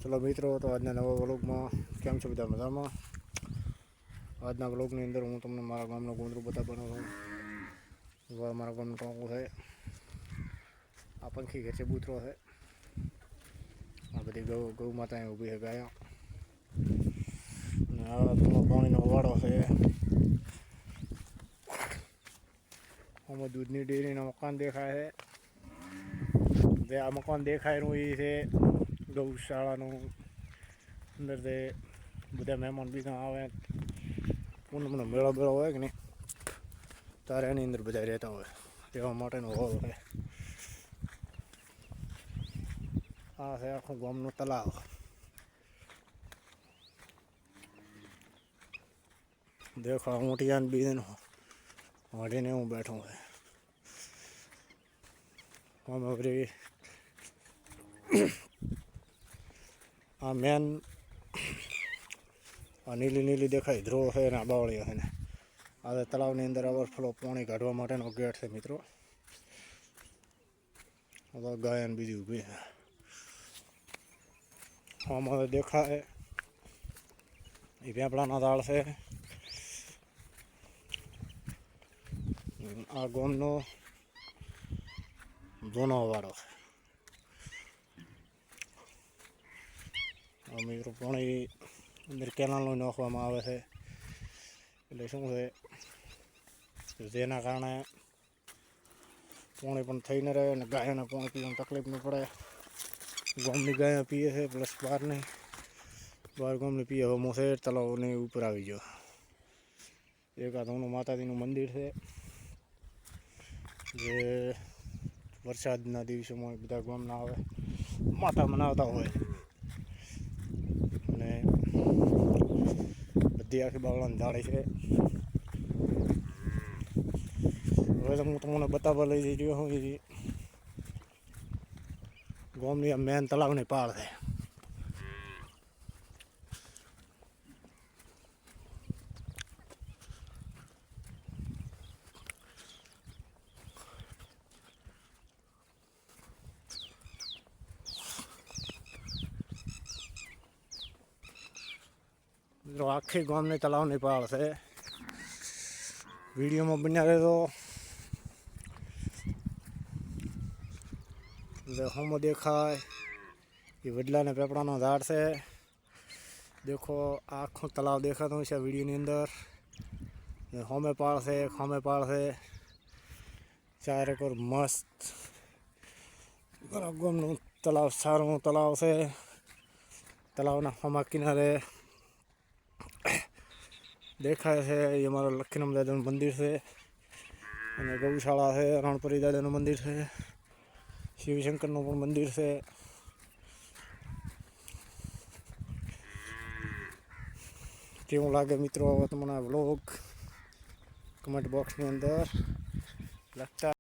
ચલો મિત્રો, તો આજના નવા વ્લોગમાં કેમ છો બધા મજામાં? આજના વ્લોગની અંદર હું તમને મારા ગામનો ગોંદરું બતાવવાનો છું. મારા ગામનું ટોંકું છે, આ પંખી ઘર ચબૂતરો છે, આ બધી ગૌ માતા અહીં ઊભી છે ગાયો, અને આ થોડો પાણીનો વાડો છે. આમાં દૂધની ડેરીના મકાન દેખાય છે. જે આ મકાન દેખાય રહ્યું એ છે ગૌશાળાનું. અંદર જે બધા મહેમાન બીજા આવે, પૂનમનો મેળો બેળો હોય કે નહીં, ત્યારે એની અંદર બધા રહેતા હોય, તેવા માટેનો હોલ છે. આ છે આખું ગામનું તલાવ. દેખો ઊંટિયાને બીજને વાઢીને હું બેઠો છે. આમાં બધી આ મેન આ નીલી નીલી દેખાય ધ્રુવ છે ને આ બાવળીઓ છે ને આ તળાવની અંદર ઓવરફ્લો પાણી કાઢવા માટેનો ગેટ છે મિત્રો. હવે ગાય ને બીજી ઊભી છે. આમાં દેખાય એ પેપડાના ઝાડ છે. આ ગામનો જૂનો વાડો છે. મિત્રો પાણી અંદર કેનાલનું નાખવામાં આવે છે, એટલે શું છે જેના કારણે પાણી પણ થઈને રહે અને ગાયોને પાણી પીવાની તકલીફ ન પડે. ગામની ગાયો પીએ છે, પ્લસ બહાર ગામની પીએ. હવે મોસેર તળાવની ઉપર આવી ગયો. એક આ ધોનું માતાજીનું મંદિર છે, જે વરસાદના દિવસોમાં બધા ગામના આવે માતા મનાવતા હોય, અને બધી આખી બાવળાની ઝાડી છે. હવે તો હું તમને બતાવવા લઈ જઈ રહ્યો છું ગામની આ મેન તળાવની પાળ છે. મિત્રો આખી ગામની તળાવની પાળ છે. વિડીયોમાં બન્યા રહે તો હોમો દેખાય એ વડલાને પેપડાનો ઝાડ છે. દેખો આખું તળાવ દેખાતું છે વિડીયોની અંદર. હોમે પાળ છે, ખામે પાળ છે, ચારે કોર મસ્ત ગામનું તળાવ સારું તળાવ છે. તળાવના હોમા કિનારે દેખાય છે એ અમારા લખીનામ દાદાનું મંદિર છે, અને ગૌશાળા છે, રણપરી દાદાનું મંદિર છે, શિવશંકરનું પણ મંદિર છે. કેવું લાગે મિત્રો હવે તમને વ્લોગ કમેન્ટ બોક્સની અંદર લખતા